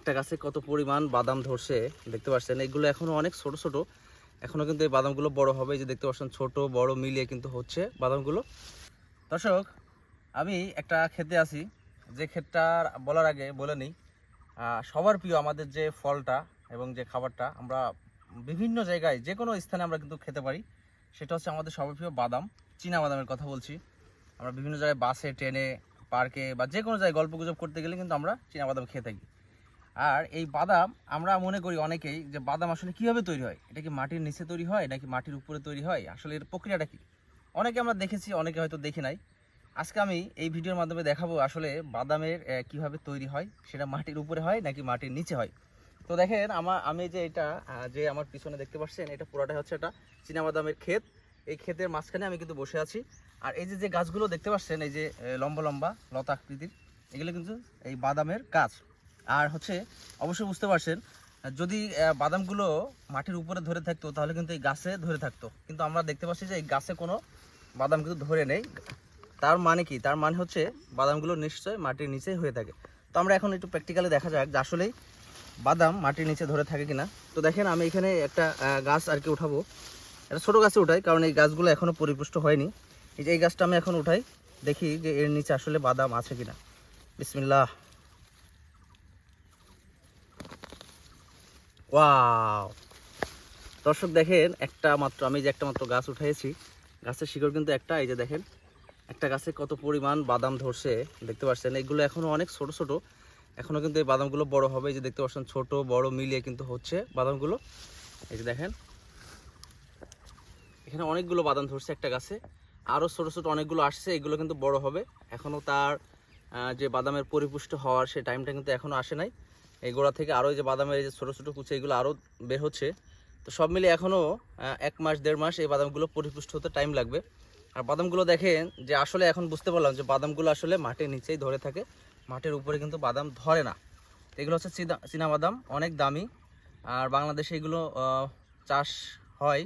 একটা গাছে কত পরিমাণ বাদাম ধরছে দেখতে পাচ্ছেন। এগুলো এখনো অনেক ছোট ছোট, এখনো কিন্তু এই বাদামগুলো বড় হবে। এই যে দেখতে পাচ্ছেন ছোট বড় মিলিয়ে কিন্তু হচ্ছে বাদামগুলো। দর্শক, আমি একটা ক্ষেতে আছি, যে ক্ষেতটা বলার আগে বলে নিই, সবার প্রিয় আমাদের যে ফলটা এবং যে খাবারটা আমরা বিভিন্ন জায়গায় যে কোনো স্থানে আমরা কিন্তু খেতে পারি, সেটা হচ্ছে আমাদের সবার প্রিয় বাদাম। চীনা বাদামের কথা বলছি। আমরা বিভিন্ন জায়গায় বাসে, ট্রেনে, পার্কে বা যে কোনো জায়গায় গল্প গুজব করতে গেলে কিন্তু আমরা চীনা বাদাম খেয়ে থাকি। আর এই বাদাম আমরা মনে করি অনেকেই যে বাদাম আসলে কীভাবে তৈরি হয়, এটা কি মাটির নিচে তৈরি হয় নাকি মাটির উপরে তৈরি হয়, আসলে এর প্রক্রিয়াটা কী? অনেকে আমরা দেখেছি, অনেকে হয়তো দেখি নাই। আজকে আমি এই ভিডিওর মাধ্যমে দেখাবো আসলে বাদামের কিভাবে তৈরি হয়, সেটা মাটির উপরে হয় নাকি মাটির নিচে হয়। তো দেখেন, আমি যে এটা যে আমার পিছনে দেখতে পাচ্ছেন, এটা পুরোটাই হচ্ছে একটা চীনা বাদামের ক্ষেত। এই ক্ষেতের মাঝখানে আমি কিন্তু বসে আছি। আর এই যে গাছগুলো দেখতে পাচ্ছেন, এই যে লম্বা লম্বা লতা আকৃতির, এগুলো কিন্তু এই বাদামের গাছ। আর হচ্ছে অবশ্যই বুঝতে পারছেন, যদি বাদামগুলো মাটির উপরে ধরে থাকতো তাহলে কিন্তু এই গাছে ধরে থাকতো, কিন্তু আমরা দেখতে পাচ্ছি যে এই গাছে কোনো বাদাম কিন্তু ধরে নেই। তার মানে কি? তার মানে হচ্ছে বাদামগুলো নিশ্চয়ই মাটির নিচেই হয়ে থাকে। তো আমরা এখন একটু প্র্যাকটিক্যালি দেখা যাক যে আসলেই বাদাম মাটির নিচে ধরে থাকে কিনা। তো দেখেন, আমি এখানে একটা গাছ আর কি উঠাবো। এটা ছোটো গাছে উঠাই, কারণ এই গাছগুলো এখনও পরিপুষ্ট হয়নি। এই যে এই গাছটা আমি এখন উঠাই, দেখি যে এর নিচে আসলে বাদাম আছে কিনা। বিসমিল্লাহ। ওয়াও! দর্শক দেখেন, আমি যে একটা মাত্র গাছ উঠাইছি, গাছের শিকড় কিন্তু একটা। এই যে দেখেন, একটা গাছে কত পরিমাণ বাদাম ধরছে দেখতে পাচ্ছেন। এগুলো এখনো অনেক ছোট ছোট, এখনো কিন্তু এই বাদামগুলো বড় হবে। এই যে দেখতে পাচ্ছেন ছোট বড় মিলিয়ে কিন্তু হচ্ছে বাদামগুলো। এই যে দেখেন, এখানে অনেকগুলো বাদাম ধরছে একটা গাছে, আরও ছোট ছোট অনেকগুলো আসছে। এগুলো কিন্তু বড় হবে, এখনো তার যে বাদামের পরিপুষ্ট হওয়ার সে টাইমটা কিন্তু এখনো আসে নাই। এই গোড়া থেকে আরও যে বাদামের এই যে ছোটো ছোটো কুচি, এগুলো আরও বের হচ্ছে। তো সব মিলে এখনও 1 মাস 1.5 মাস এই বাদামগুলো পরিপুষ্ট হতে টাইম লাগবে। আর বাদামগুলো দেখেন যে আসলে এখন বুঝতে পারলাম যে বাদামগুলো আসলে মাটির নিচেই ধরে থাকে, মাটির উপরে কিন্তু বাদাম ধরে না। এগুলো হচ্ছে চীনা বাদাম, অনেক দামি। আর বাংলাদেশে এগুলো চাষ হয়,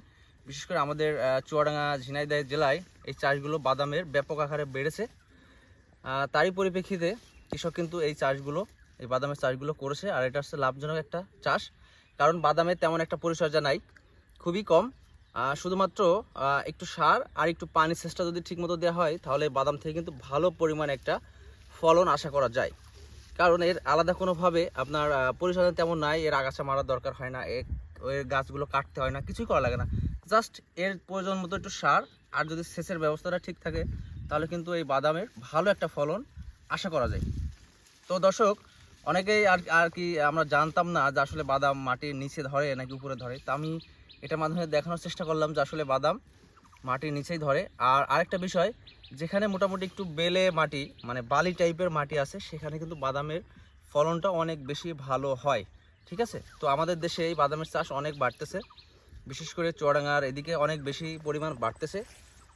বিশেষ করে আমাদের চুয়াডাঙ্গা ঝিনাইদহ জেলায় এই চাষগুলো বাদামের ব্যাপক আকারে বেড়েছে। তারই পরিপ্রেক্ষিতে কৃষক কিন্তু এই বাদামের চাষগুলো করেছে। আর এটা হচ্ছে লাভজনক একটা চাষ, কারণ বাদামের তেমন একটা পরিচর্যা নাই, খুবই কম। শুধুমাত্র একটু সার আর একটু পানি সেচটা যদি ঠিকমতো দেওয়া হয়, তাহলে বাদাম থেকে কিন্তু ভালো পরিমাণে একটা ফলন আশা করা যায়। কারণ এর আলাদা কোনোভাবে আপনার পরিচর্যা তেমন নাই। এর আগাছা মারার দরকার হয় না, এর গাছগুলো কাটতে হয় না, কিছুই করা লাগে না। জাস্ট এর প্রয়োজন মতো একটু সার আর যদি সেচের ব্যবস্থাটা ঠিক থাকে, তাহলে কিন্তু এই বাদামের ভালো একটা ফলন আশা করা যায়। তো দর্শক, অনেকেই আর কি আমরা জানতাম না যে আসলে বাদাম মাটির নিচে ধরে নাকি উপরে ধরে। তা আমি এটার মাধ্যমে দেখানোর চেষ্টা করলাম যে আসলে বাদাম মাটির নিচেই ধরে। আর আরেকটা বিষয়, যেখানে মোটামুটি একটু বেলে মাটি, মানে বালি টাইপের মাটি আছে, সেখানে কিন্তু বাদামের ফলনটা অনেক বেশি ভালো হয়। ঠিক আছে? তো আমাদের দেশে এই বাদামের চাষ অনেক বাড়তেছে, বিশেষ করে চুয়াডাঙ্গার এদিকে অনেক বেশি পরিমাণ বাড়তেছে।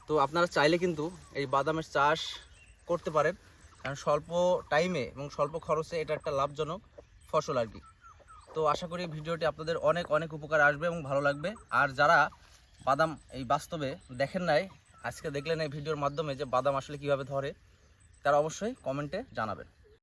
তো আপনারা চাইলে কিন্তু এই বাদামের চাষ করতে পারেন, কারণ স্বল্প টাইমে এবং স্বল্প খরচে এটা একটা লাভজনক ফসল আর কি। তো আশা করি ভিডিওটি আপনাদের অনেক অনেক উপকার আসবে এবং ভালো লাগবে। আর যারা বাদাম এই বাস্তবে দেখেন নাই, আজকে দেখলেন এই ভিডিওর মাধ্যমে যে বাদাম আসলে কিভাবে ধরে, তারা অবশ্যই কমেন্টে জানাবেন।